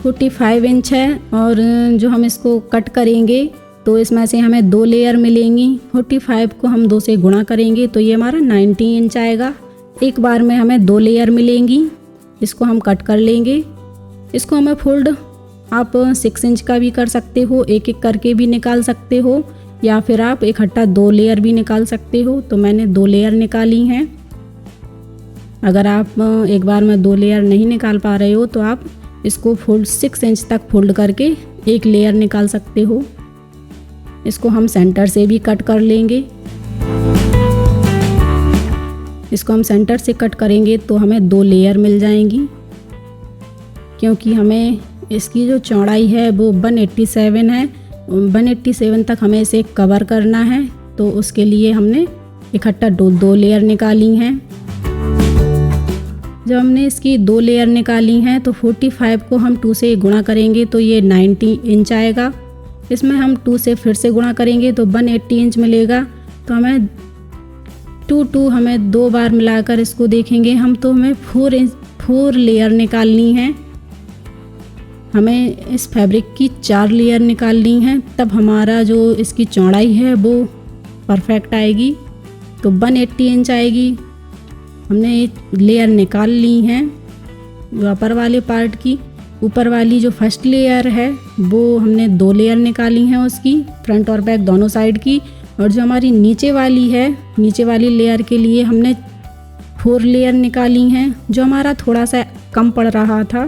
45 इंच है और जो हम इसको कट करेंगे तो इसमें से हमें 2 लेयर मिलेंगी। 45 को हम 2 से गुणा करेंगे तो ये हमारा 90 इंच आएगा। एक बार में हमें 2 लेयर मिलेंगी। इसको हम कट कर लेंगे। इसको हमें फोल्ड आप 6 इंच का भी कर सकते हो, एक एक करके भी निकाल सकते हो, या फिर आप इकट्ठा 2 लेयर भी निकाल सकते हो। तो मैंने 2 लेयर निकाली हैं। अगर आप एक बार में 2 लेयर नहीं निकाल पा रहे हो तो आप इसको फोल्ड 6 इंच तक फोल्ड करके एक लेयर निकाल सकते हो। इसको हम सेंटर से भी कट कर लेंगे। इसको हम सेंटर से कट करेंगे तो हमें 2 लेयर मिल जाएंगी। क्योंकि हमें इसकी जो चौड़ाई है वो 187 है। 187 तक हमें इसे कवर करना है। तो उसके लिए हमने इकट्ठा 2 लेयर निकाली हैं। जब हमने इसकी 2 लेयर निकाली हैं तो 45 को हम 2 से गुणा करेंगे तो ये 90 इंच आएगा। इसमें हम 2 से फिर से गुणा करेंगे तो 180 इंच मिलेगा। तो हमें 2 हमें 2 बार मिलाकर इसको देखेंगे हम तो हमें 4 लेयर निकालनी है। हमें इस फैब्रिक की 4 लेयर निकालनी है, तब हमारा जो इसकी चौड़ाई है वो परफेक्ट आएगी। तो 180 इंच आएगी। हमने लेयर निकाल ली हैं जो अपर वाले पार्ट की। ऊपर वाली जो फर्स्ट लेयर है वो हमने 2 लेयर निकाली हैं उसकी, फ्रंट और बैक दोनों साइड की। और जो हमारी नीचे वाली है, नीचे वाली लेयर के लिए हमने 4 लेयर निकाली हैं, जो हमारा थोड़ा सा कम पड़ रहा था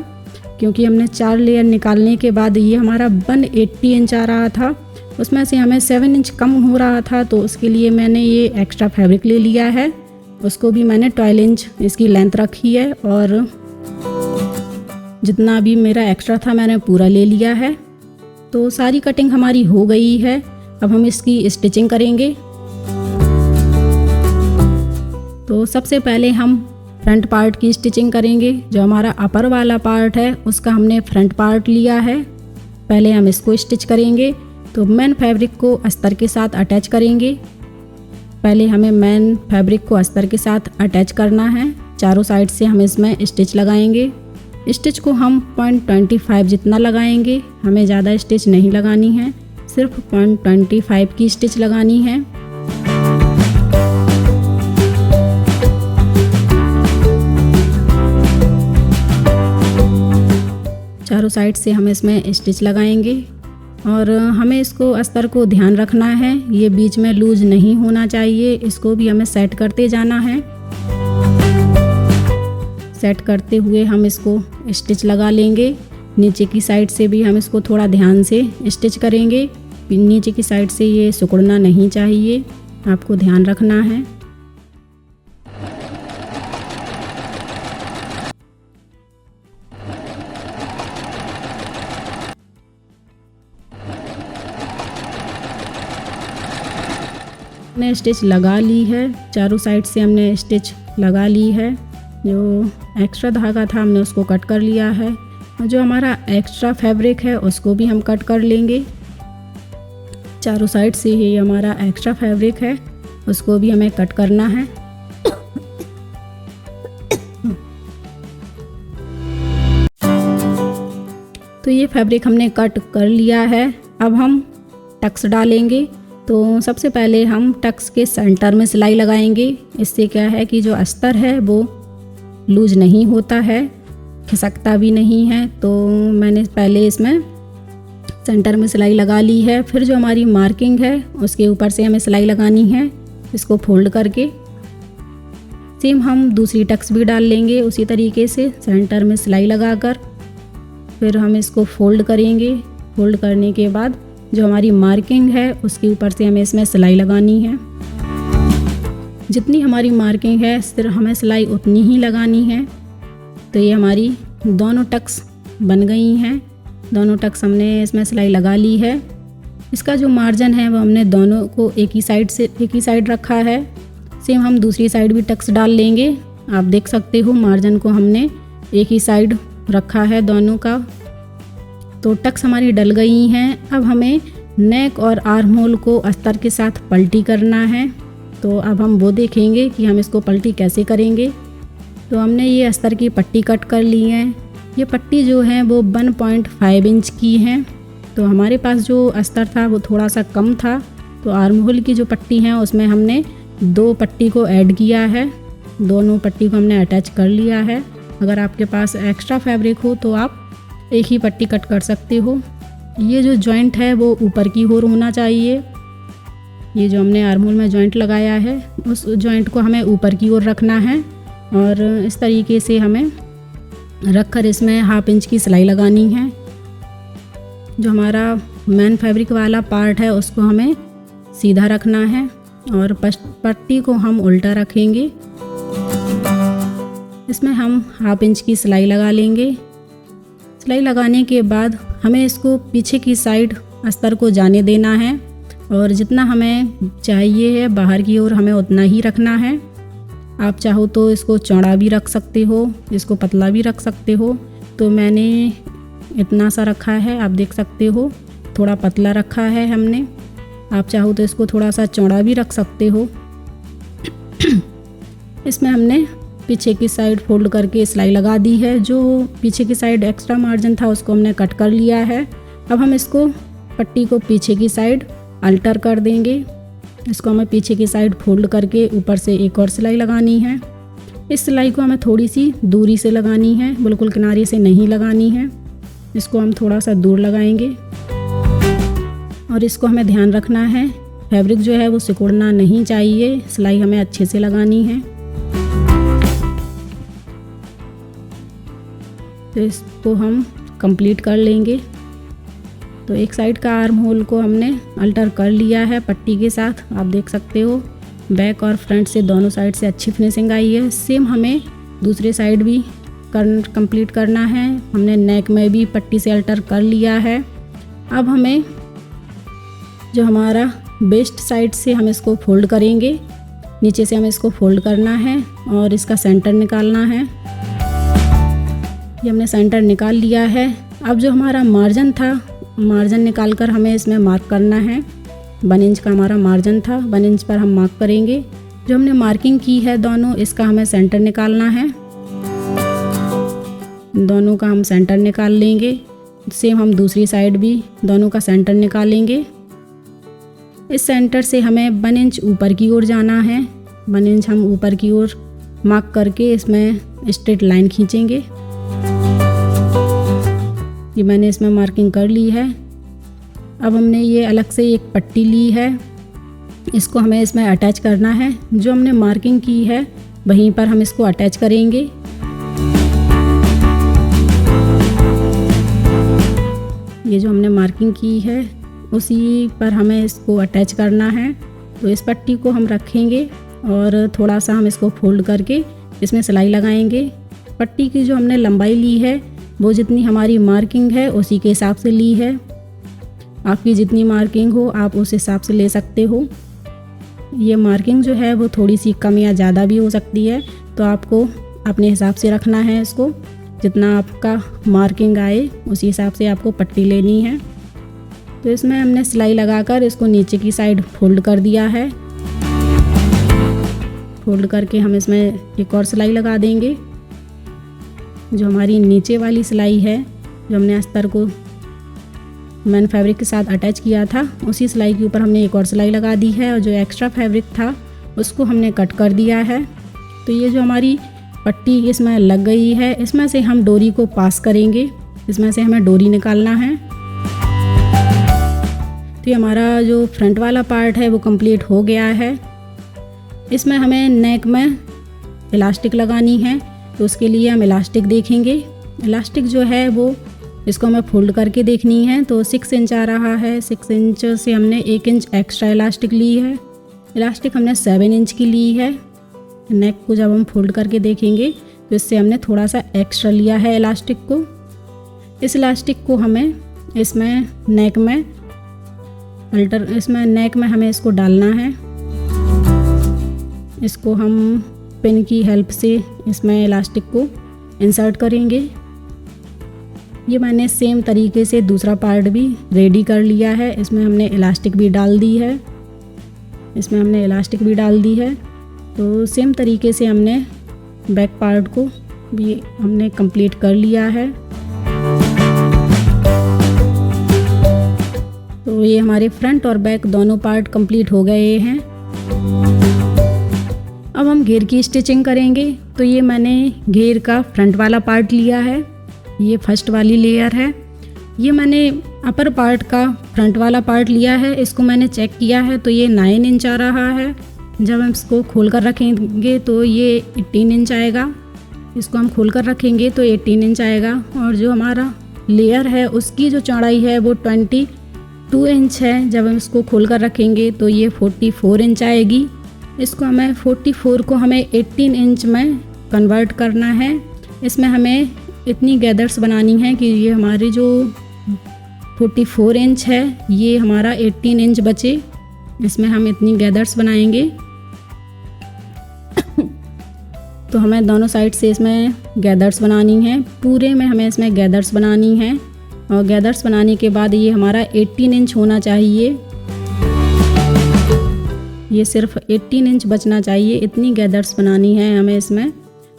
क्योंकि हमने 4 लेयर निकालने के बाद ये हमारा 180 इंच आ रहा था। उसमें से हमें 7 इंच कम हो रहा था तो उसके लिए मैंने ये एक्स्ट्रा फैब्रिक ले लिया है। उसको भी मैंने 12 इंच इसकी लेंथ रखी है और जितना भी मेरा एक्स्ट्रा था मैंने पूरा ले लिया है। तो सारी कटिंग हमारी हो गई है। अब हम इसकी स्टिचिंग करेंगे। तो सबसे पहले हम फ्रंट पार्ट की स्टिचिंग करेंगे। जो हमारा अपर वाला पार्ट है उसका हमने फ्रंट पार्ट लिया है। पहले हम इसको स्टिच करेंगे। तो मेन फैब्रिक को अस्तर के साथ अटैच करेंगे। पहले हमें मेन फैब्रिक को अस्तर के साथ अटैच करना है। चारों साइड से हम इसमें स्टिच लगाएंगे। स्टिच को हम 0.25 जितना लगाएंगे। हमें ज़्यादा स्टिच नहीं लगानी है, सिर्फ 0.25 की स्टिच लगानी है। चारों साइड से हम इसमें स्टिच लगाएंगे और हमें इसको अस्तर को ध्यान रखना है, ये बीच में लूज नहीं होना चाहिए। इसको भी हमें सेट करते जाना है। सेट करते हुए हम इसको स्टिच लगा लेंगे। नीचे की साइड से भी हम इसको थोड़ा ध्यान से स्टिच करेंगे। नीचे की साइड से ये सिकुड़ना नहीं चाहिए, आपको ध्यान रखना है। हमने स्टिच लगा ली है। चारों साइड से हमने स्टिच लगा ली है। जो एक्स्ट्रा धागा था हमने उसको कट कर लिया है और जो हमारा एक्स्ट्रा फैब्रिक है उसको भी हम कट कर लेंगे। चारों साइड से ही हमारा एक्स्ट्रा फैब्रिक है, उसको भी हमें कट करना है। तो ये फैब्रिक हमने कट कर लिया है। अब हम टक्स डालेंगे। तो सबसे पहले हम टक्स के सेंटर में सिलाई लगाएंगे। इससे क्या है कि जो अस्तर है वो लूज नहीं होता है, खिसकता भी नहीं है। तो मैंने पहले इसमें सेंटर में सिलाई लगा ली है। फिर जो हमारी मार्किंग है उसके ऊपर से हमें सिलाई लगानी है। इसको फोल्ड करके सेम हम दूसरी टक्स भी डाल लेंगे उसी तरीके से सेंटर में सिलाई लगाकर। फिर हम इसको फोल्ड करेंगे। फोल्ड करने के बाद जो हमारी मार्किंग है उसके ऊपर से हमें इसमें सिलाई लगानी है। जितनी हमारी मार्किंग है सिर्फ हमें सिलाई उतनी ही लगानी है। तो ये हमारी दोनों टक्स बन गई हैं। दोनों टक्स हमने इसमें सिलाई लगा ली है। इसका जो मार्जिन है वो हमने दोनों को एक ही साइड रखा है। सेम हम दूसरी साइड भी टक्स डाल लेंगे। आप देख सकते हो मार्जिन को हमने एक ही साइड रखा है दोनों का। तो टक्स हमारी डल गई हैं। अब हमें नेक और आर्म होल को अस्तर के साथ पलटी करना है। तो अब हम वो देखेंगे कि हम इसको पलटी कैसे करेंगे। तो हमने ये अस्तर की पट्टी कट कर ली है। ये पट्टी जो है वो 1.5 इंच की है। तो हमारे पास जो अस्तर था वो थोड़ा सा कम था। तो आर्म होल की जो पट्टी है उसमें हमने 2 पट्टी को ऐड किया है। दोनों पट्टी को हमने अटैच कर लिया है। अगर आपके पास एक्स्ट्रा फैब्रिक हो तो आप एक ही पट्टी कट कर सकते हो। ये जो जॉइंट है वो ऊपर की ओर होना चाहिए। ये जो हमने आर्म होल में जॉइंट लगाया है उस जॉइंट को हमें ऊपर की ओर रखना है और इस तरीके से हमें रखकर इसमें 1/2 इंच की सिलाई लगानी है। जो हमारा मेन फैब्रिक वाला पार्ट है उसको हमें सीधा रखना है और पट्टी को हम उल्टा रखेंगे। इसमें हम 1/2 इंच की सिलाई लगा लेंगे। सिलाई लगाने के बाद हमें इसको पीछे की साइड अस्तर को जाने देना है और जितना हमें चाहिए है बाहर की ओर हमें उतना ही रखना है। आप चाहो तो इसको चौड़ा भी रख सकते हो, इसको पतला भी रख सकते हो। तो मैंने इतना सा रखा है, आप देख सकते हो थोड़ा पतला रखा है हमने। आप चाहो तो इसको थोड़ा सा चौड़ा भी रख सकते हो। इसमें हमने पीछे की साइड फोल्ड करके सिलाई लगा दी है। जो पीछे की साइड एक्स्ट्रा मार्जिन था उसको हमने कट कर लिया है। अब हम इसको पट्टी को पीछे की साइड अल्टर कर देंगे। इसको हमें पीछे की साइड फोल्ड करके ऊपर से एक और सिलाई लगानी है। इस सिलाई को हमें थोड़ी सी दूरी से लगानी है, बिल्कुल किनारे से नहीं लगानी है। इसको हम थोड़ा सा दूर लगाएंगे और इसको हमें ध्यान रखना है फैब्रिक जो है वो सिकुड़ना नहीं चाहिए। सिलाई हमें अच्छे से लगानी है। तो इसको हम कंप्लीट कर लेंगे। तो एक साइड का आर्म होल को हमने अल्टर कर लिया है पट्टी के साथ। आप देख सकते हो बैक और फ्रंट से दोनों साइड से अच्छी फिनिशिंग आई है। सेम हमें दूसरे साइड भी कंप्लीट करना है। हमने नेक में भी पट्टी से अल्टर कर लिया है। अब हमें जो हमारा वेस्ट साइड से हम इसको फोल्ड करेंगे। नीचे से हमें इसको फोल्ड करना है और इसका सेंटर निकालना है। ये हमने सेंटर निकाल लिया है। अब जो हमारा मार्जिन था, मार्जिन निकाल कर हमें इसमें मार्क करना है। 1 इंच का हमारा मार्जिन था, 1 इंच पर हम मार्क करेंगे। जो हमने मार्किंग की है दोनों, इसका हमें सेंटर निकालना है। दोनों का हम सेंटर निकाल लेंगे। सेम हम दूसरी साइड भी दोनों का सेंटर निकालेंगे। इस सेंटर से हमें 1 इंच ऊपर की ओर जाना है। 1 इंच हम ऊपर की ओर मार्क करके इसमें स्ट्रेट लाइन खींचेंगे। ये मैंने इसमें मार्किंग कर ली है। अब हमने ये अलग से एक पट्टी ली है, इसको हमें इसमें अटैच करना है। जो हमने मार्किंग की है वहीं पर हम इसको अटैच करेंगे। ये जो हमने मार्किंग की है उसी पर हमें इसको अटैच करना है। तो इस पट्टी को हम रखेंगे और थोड़ा सा हम इसको फोल्ड करके इसमें सिलाई लगाएंगे। पट्टी की जो हमने लंबाई ली है वो जितनी हमारी मार्किंग है उसी के हिसाब से ली है। आपकी जितनी मार्किंग हो आप उस हिसाब से ले सकते हो। ये मार्किंग जो है वो थोड़ी सी कम या ज़्यादा भी हो सकती है, तो आपको अपने हिसाब से रखना है इसको। जितना आपका मार्किंग आए उसी हिसाब से आपको पट्टी लेनी है। तो इसमें हमने सिलाई लगाकर इसको नीचे की साइड फोल्ड कर दिया है। फोल्ड करके हम इसमें एक और सिलाई लगा देंगे। जो हमारी नीचे वाली सिलाई है, जो हमने अस्तर को मैन फैब्रिक के साथ अटैच किया था, उसी सिलाई के ऊपर हमने एक और सिलाई लगा दी है और जो एक्स्ट्रा फैब्रिक था उसको हमने कट कर दिया है। तो ये जो हमारी पट्टी इसमें लग गई है, इसमें से हम डोरी को पास करेंगे। इसमें से हमें डोरी निकालना है। तो ये हमारा जो फ्रंट वाला पार्ट है वो कंप्लीट हो गया है। इसमें हमें नेक में इलास्टिक लगानी है, तो उसके लिए हम इलास्टिक देखेंगे। इलास्टिक जो है वो इसको हमें फोल्ड करके देखनी है। तो 6 इंच आ रहा है, 6 इंच से हमने 1 इंच एक्स्ट्रा इलास्टिक ली है। इलास्टिक हमने 7 इंच की ली है। नेक को जब हम फोल्ड करके देखेंगे तो इससे हमने थोड़ा सा एक्स्ट्रा लिया है इलास्टिक को। इस इलास्टिक को हमें इसमें नेक में हमें इसको डालना है। इसको हम पिन की हेल्प से इसमें इलास्टिक को इंसर्ट करेंगे। ये मैंने सेम तरीके से दूसरा पार्ट भी रेडी कर लिया है। इसमें हमने इलास्टिक भी डाल दी है। तो सेम तरीके से हमने बैक पार्ट को भी हमने कंप्लीट कर लिया है। तो ये हमारे फ्रंट और बैक दोनों पार्ट कंप्लीट हो गए हैं। अब हम घेर की स्टिचिंग करेंगे। तो ये मैंने घेर का फ्रंट वाला पार्ट लिया है, ये फर्स्ट वाली लेयर है। ये मैंने अपर पार्ट का फ्रंट वाला पार्ट लिया है। इसको मैंने चेक किया है तो ये 9 इंच आ रहा है। जब हम इसको खोल कर रखेंगे तो ये 18 इंच आएगा। इसको हम खोल कर रखेंगे तो 18 इंच आएगा। और जो हमारा लेयर है उसकी जो चौड़ाई है वो 22 इंच है। जब हम इसको खोल कर रखेंगे तो ये 44 इंच आएगी। इसको हमें 44 को हमें 18 इंच में कन्वर्ट करना है। इसमें हमें इतनी गैदर्स बनानी है कि ये हमारी जो 44 इंच है ये हमारा 18 इंच बचे। इसमें हम इतनी गैदर्स बनाएंगे। तो हमें दोनों साइड से इसमें गैदर्स बनानी है। पूरे में हमें इसमें गैदर्स बनानी है। और गैदर्स बनाने के बाद ये हमारा 18 इंच होना चाहिए। ये सिर्फ 18 इंच बचना चाहिए। इतनी गैदर्स बनानी है हमें इसमें।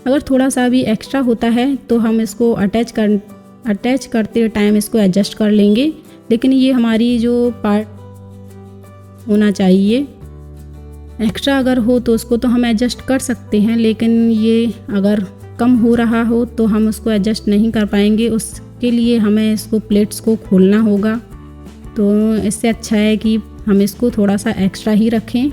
अगर थोड़ा सा भी एक्स्ट्रा होता है तो हम इसको अटैच करते टाइम इसको एडजस्ट कर लेंगे। लेकिन ये हमारी जो पार्ट होना चाहिए, एक्स्ट्रा अगर हो तो उसको तो हम एडजस्ट कर सकते हैं, लेकिन ये अगर कम हो रहा हो तो हम उसको एडजस्ट नहीं कर पाएंगे। उसके लिए हमें इसको प्लेट्स को खोलना होगा। तो इससे अच्छा है कि हम इसको थोड़ा सा एक्स्ट्रा ही रखें।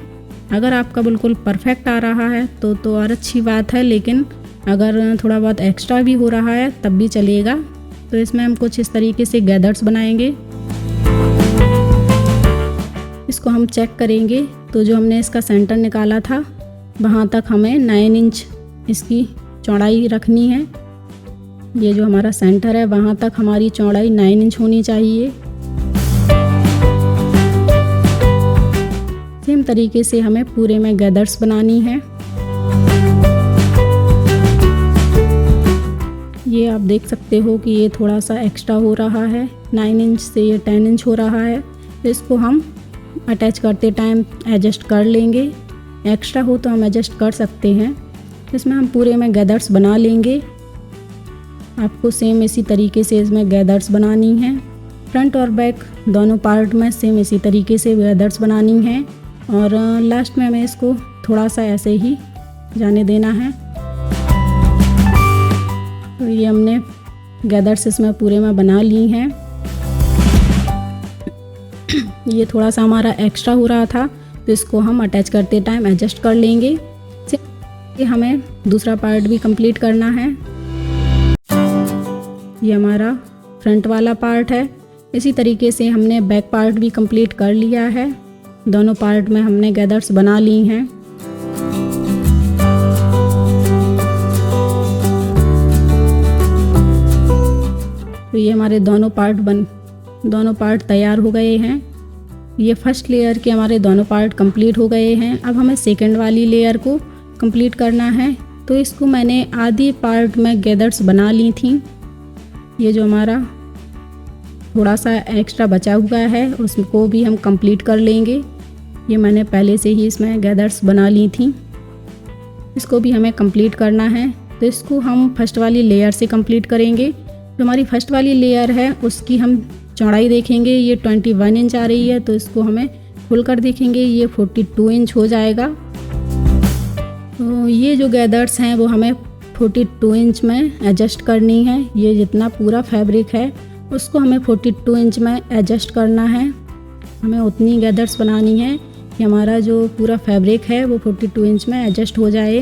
अगर आपका बिल्कुल परफेक्ट आ रहा है तो और अच्छी बात है, लेकिन अगर थोड़ा बहुत एक्स्ट्रा भी हो रहा है तब भी चलेगा। तो इसमें हम कुछ इस तरीके से गैदर्स बनाएंगे। इसको हम चेक करेंगे तो जो हमने इसका सेंटर निकाला था वहाँ तक हमें 9 इंच इसकी चौड़ाई रखनी है। ये जो हमारा सेंटर है वहाँ तक हमारी चौड़ाई 9 इंच होनी चाहिए। सेम तरीके से हमें पूरे में गैदर्स बनानी है। ये आप देख सकते हो कि ये थोड़ा सा एक्स्ट्रा हो रहा है। 9 इंच से ये 10 इंच हो रहा है। तो इसको हम अटैच करते टाइम एडजस्ट कर लेंगे। एक्स्ट्रा हो तो हम एडजस्ट कर सकते हैं। इसमें हम पूरे में गैदर्स बना लेंगे। आपको सेम इसी तरीके से इसमें गैदर्स बनानी है। फ्रंट और बैक दोनों पार्ट में सेम इसी तरीके से गैदर्स बनानी है। और लास्ट में हमें इसको थोड़ा सा ऐसे ही जाने देना है। तो ये हमने गैदर्स इसमें पूरे में बना ली हैं। ये थोड़ा सा हमारा एक्स्ट्रा हो रहा था तो इसको हम अटैच करते टाइम एडजस्ट कर लेंगे। ये हमें दूसरा पार्ट भी कंप्लीट करना है। ये हमारा फ्रंट वाला पार्ट है। इसी तरीके से हमने बैक पार्ट भी कंप्लीट कर लिया है। दोनों पार्ट में हमने गैदर्स बना ली हैं। तो ये हमारे दोनों पार्ट तैयार हो गए हैं। ये फर्स्ट लेयर के हमारे दोनों पार्ट कंप्लीट हो गए हैं। अब हमें सेकंड वाली लेयर को कंप्लीट करना है। तो इसको मैंने आधी पार्ट में गैदर्स बना ली थी। ये जो हमारा थोड़ा सा एक्स्ट्रा बचा हुआ है उसको भी हम कंप्लीट कर लेंगे। ये मैंने पहले से ही इसमें गैदर्स बना ली थी। इसको भी हमें कंप्लीट करना है। तो इसको हम फर्स्ट वाली लेयर से कंप्लीट करेंगे। जो हमारी फर्स्ट वाली लेयर है उसकी हम चौड़ाई देखेंगे। ये 21 इंच आ रही है। तो इसको हमें खोल कर देखेंगे, ये 42 इंच हो जाएगा। तो ये जो गैदर्स हैं वो हमें 42 इंच में एडजस्ट करनी है। ये जितना पूरा फैब्रिक है उसको हमें 42 इंच में एडजस्ट करना है। हमें उतनी गैदर्स बनानी है कि हमारा जो पूरा फैब्रिक है वो 42 इंच में एडजस्ट हो जाए।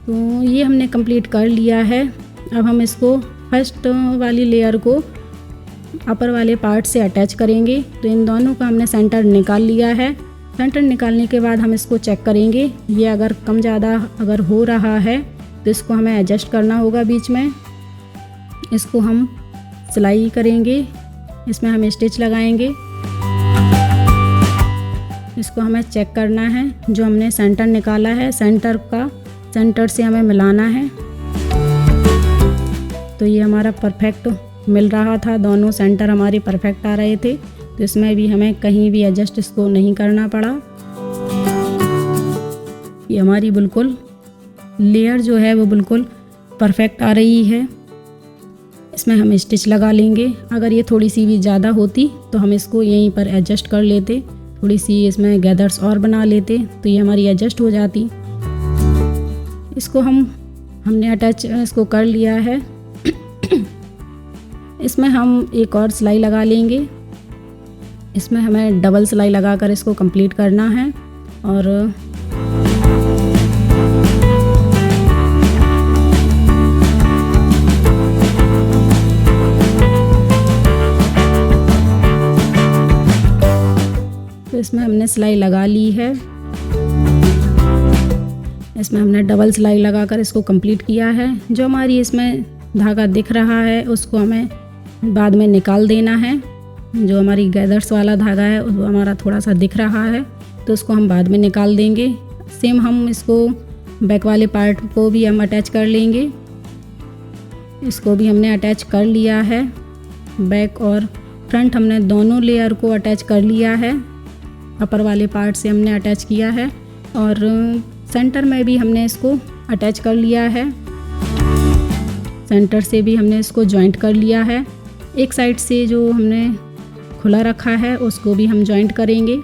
तो ये हमने कंप्लीट कर लिया है। अब हम इसको फर्स्ट वाली लेयर को अपर वाले पार्ट से अटैच करेंगे। तो इन दोनों का हमने सेंटर निकाल लिया है। सेंटर निकालने के बाद हम इसको चेक करेंगे। ये अगर कम ज़्यादा अगर हो रहा है तो इसको हमें एडजस्ट करना होगा बीच में। इसको हम सिलाई करेंगे, इसमें हम स्टिच लगाएंगे। इसको हमें चेक करना है, जो हमने सेंटर निकाला है सेंटर से हमें मिलाना है। तो ये हमारा परफेक्ट मिल रहा था, दोनों सेंटर हमारे परफेक्ट आ रहे थे। तो इसमें भी हमें कहीं भी एडजस्ट इसको नहीं करना पड़ा। ये हमारी बिल्कुल लेयर जो है वो बिल्कुल परफेक्ट आ रही है। इसमें हम स्टिच लगा लेंगे। अगर ये थोड़ी सी भी ज़्यादा होती तो हम इसको यहीं पर एडजस्ट कर लेते, थोड़ी सी इसमें गैदर्स और बना लेते तो ये हमारी एडजस्ट हो जाती। इसको हमने अटैच इसको कर लिया है। इसमें हम एक और सिलाई लगा लेंगे। इसमें हमें डबल सिलाई लगाकर इसको कंप्लीट करना है। और तो इसमें हमने सिलाई लगा ली है। इसमें हमने डबल सिलाई लगाकर इसको कंप्लीट किया है। जो हमारी इसमें धागा दिख रहा है उसको हमें बाद में निकाल देना है। जो हमारी गैदर्स वाला धागा है वो हमारा थोड़ा सा दिख रहा है तो उसको हम बाद में निकाल देंगे। सेम हम इसको बैक वाले पार्ट को भी हम अटैच कर लेंगे। इसको भी हमने अटैच कर लिया है। बैक और फ्रंट हमने दोनों लेयर को अटैच कर लिया है। अपर वाले पार्ट से हमने अटैच किया है और सेंटर में भी हमने इसको अटैच कर लिया है। सेंटर से भी हमने इसको जॉइंट कर लिया है। एक साइड से जो हमने खुला रखा है उसको भी हम जॉइंट करेंगे।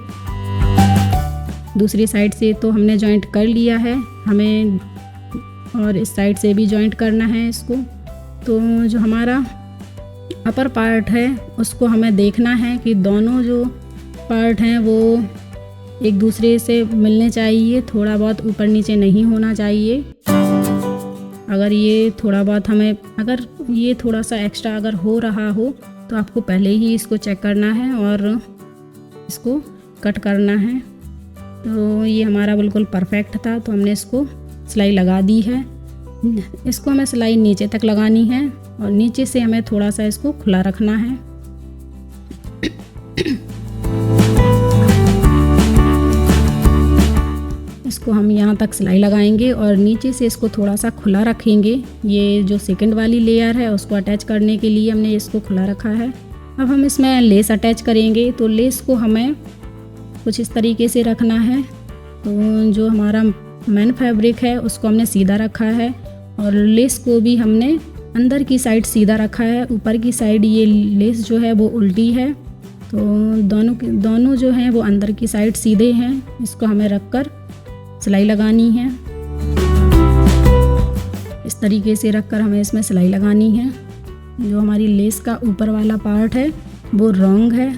दूसरी साइड से तो हमने जॉइंट कर लिया है, हमें और इस साइड से भी जॉइंट करना है इसको। तो जो हमारा अपर पार्ट है उसको हमें देखना है कि दोनों जो पार्ट हैं वो एक दूसरे से मिलने चाहिए, थोड़ा बहुत ऊपर नीचे नहीं होना चाहिए। अगर ये थोड़ा बहुत अगर ये थोड़ा सा एक्स्ट्रा अगर हो रहा हो तो आपको पहले ही इसको चेक करना है और इसको कट करना है। तो ये हमारा बिल्कुल परफेक्ट था तो हमने इसको सिलाई लगा दी है। इसको हमें सिलाई नीचे तक लगानी है और नीचे से हमें थोड़ा सा इसको खुला रखना है। इसको हम यहाँ तक सिलाई लगाएंगे और नीचे से इसको थोड़ा सा खुला रखेंगे। ये जो सेकंड वाली लेयर है उसको अटैच करने के लिए हमने इसको खुला रखा है। अब हम इसमें लेस अटैच करेंगे। तो लेस को हमें कुछ इस तरीके से रखना है। तो जो हमारा मेन फैब्रिक है उसको हमने सीधा रखा है और लेस को भी हमने अंदर की साइड सीधा रखा है। ऊपर की साइड ये लेस जो है वो उल्टी है। तो दोनों जो हैं वो अंदर की साइड सीधे हैं। इसको हमें रखकर सिलाई लगानी है। इस तरीके से रखकर हमें इसमें सिलाई लगानी है। जो हमारी लेस का ऊपर वाला पार्ट है वो रॉन्ग है,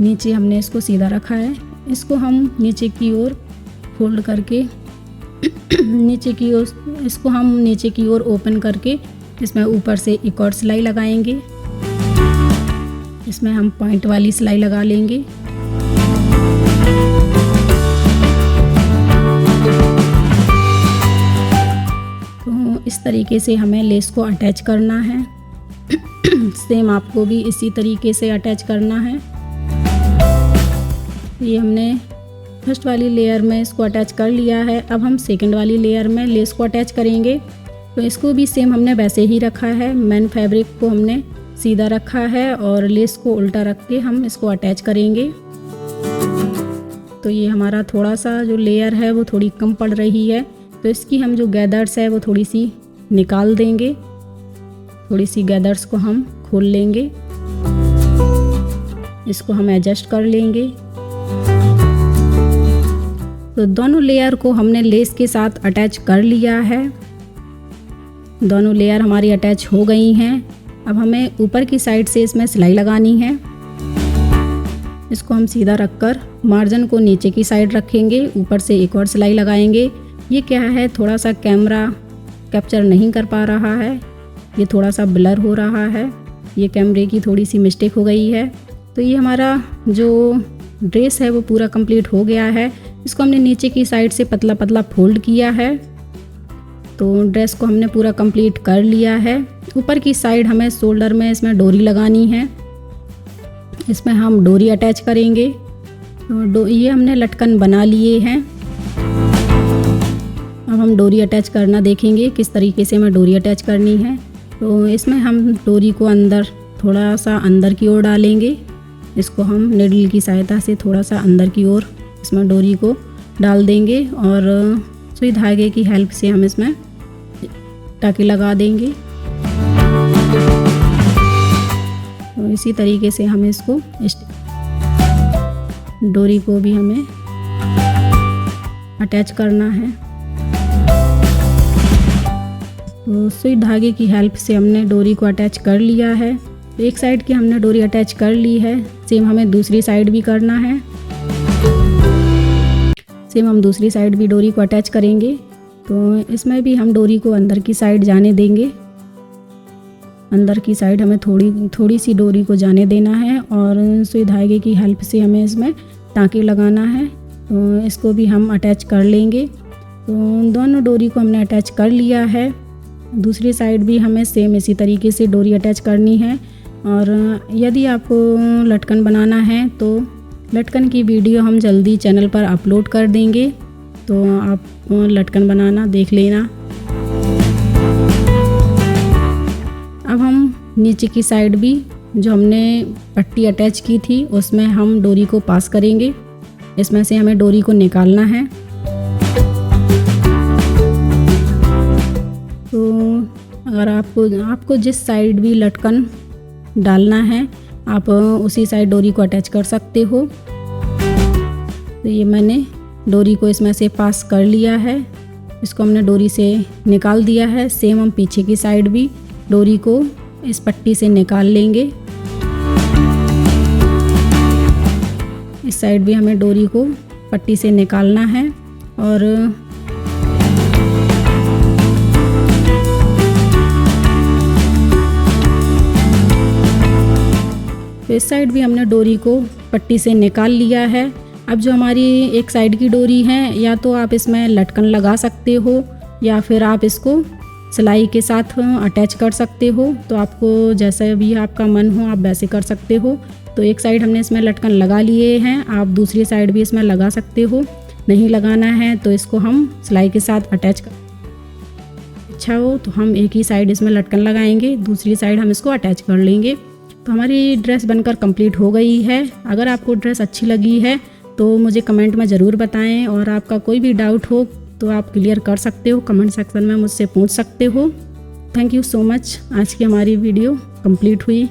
नीचे हमने इसको सीधा रखा है। इसको हम नीचे की ओर फोल्ड करके इसको हम नीचे की ओर ओपन करके इसमें ऊपर से एक और सिलाई लगाएंगे। इसमें हम पॉइंट वाली सिलाई लगा लेंगे। इस तरीके से हमें लेस को अटैच करना है। सेम आपको भी इसी तरीके से अटैच करना है। ये हमने फर्स्ट वाली लेयर में इसको अटैच कर लिया है। अब हम सेकंड वाली लेयर में लेस को अटैच करेंगे। तो इसको भी सेम हमने वैसे ही रखा है। मेन फैब्रिक को हमने सीधा रखा है और लेस को उल्टा रख के हम इसको अटैच करेंगे। तो ये हमारा थोड़ा सा जो लेयर है वो थोड़ी कम पड़ रही है तो इसकी हम जो गैदर्स है वो थोड़ी सी निकाल देंगे। थोड़ी सी गैदर्स को हम खोल लेंगे। इसको हम एडजस्ट कर लेंगे। तो दोनों लेयर को हमने लेस के साथ अटैच कर लिया है। दोनों लेयर हमारी अटैच हो गई हैं। अब हमें ऊपर की साइड से इसमें सिलाई लगानी है। इसको हम सीधा रखकर मार्जिन को नीचे की साइड रखेंगे, ऊपर से एक और सिलाई लगाएंगे। ये क्या है, थोड़ा सा कैमरा कैप्चर नहीं कर पा रहा है, ये थोड़ा सा ब्लर हो रहा है, ये कैमरे की थोड़ी सी मिस्टेक हो गई है। तो ये हमारा जो ड्रेस है वो पूरा कंप्लीट हो गया है। इसको हमने नीचे की साइड से पतला पतला फोल्ड किया है। तो ड्रेस को हमने पूरा कंप्लीट कर लिया है। ऊपर की साइड हमें शोल्डर में इसमें डोरी लगानी है, इसमें हम डोरी अटैच करेंगे। तो ये हमने लटकन बना लिए हैं। अब हम डोरी अटैच करना देखेंगे किस तरीके से हमें डोरी अटैच करनी है। तो इसमें हम डोरी को अंदर थोड़ा सा अंदर की ओर डालेंगे। इसको हम निडल की सहायता से थोड़ा सा अंदर की ओर इसमें डोरी को डाल देंगे और सुई धागे की हेल्प से हम इसमें टाँके लगा देंगे। तो इसी तरीके से हमें इसको डोरी को भी हमें अटैच करना है। तो सुई धागे की हेल्प से हमने डोरी को अटैच कर लिया है। तो एक साइड की हमने डोरी अटैच कर ली है, सेम हमें दूसरी साइड भी करना है। सेम हम दूसरी साइड भी डोरी को अटैच करेंगे। तो इसमें भी हम डोरी को अंदर की साइड जाने देंगे। अंदर की साइड हमें थोड़ी सी डोरी को जाने देना है और सुई धागे की हेल्प से हमें इसमें टाँके लगाना है। तो इसको भी हम अटैच कर लेंगे। तो दोनों डोरी को हमने अटैच कर लिया है। दूसरी साइड भी हमें सेम इसी तरीके से डोरी अटैच करनी है। और यदि आपको लटकन बनाना है तो लटकन की वीडियो हम जल्दी चैनल पर अपलोड कर देंगे, तो आप लटकन बनाना देख लेना। अब हम नीचे की साइड भी जो हमने पट्टी अटैच की थी उसमें हम डोरी को पास करेंगे। इसमें से हमें डोरी को निकालना है। तो अगर आपको जिस साइड भी लटकन डालना है आप उसी साइड डोरी को अटैच कर सकते हो। तो ये मैंने डोरी को इसमें से पास कर लिया है, इसको हमने डोरी से निकाल दिया है। सेम हम पीछे की साइड भी डोरी को इस पट्टी से निकाल लेंगे। इस साइड भी हमें डोरी को पट्टी से निकालना है और तो इस साइड भी हमने डोरी को पट्टी से निकाल लिया है। अब जो हमारी एक साइड की डोरी है, या तो आप इसमें लटकन लगा सकते हो या फिर आप इसको सिलाई के साथ अटैच कर सकते हो। तो आपको जैसा भी आपका मन हो आप वैसे कर सकते हो। तो एक साइड हमने इसमें लटकन लगा लिए हैं, आप दूसरी साइड भी इसमें लगा सकते हो। नहीं लगाना है तो इसको हम सिलाई के साथ अटैच कर, अच्छा हो तो हम एक ही साइड इसमें लटकन लगाएंगे, दूसरी साइड हम इसको अटैच कर लेंगे। तो हमारी ड्रेस बनकर कंप्लीट हो गई है। अगर आपको ड्रेस अच्छी लगी है तो मुझे कमेंट में ज़रूर बताएं और आपका कोई भी डाउट हो तो आप क्लियर कर सकते हो, कमेंट सेक्शन में मुझसे पूछ सकते हो। Thank you so much. आज की हमारी वीडियो कंप्लीट हुई।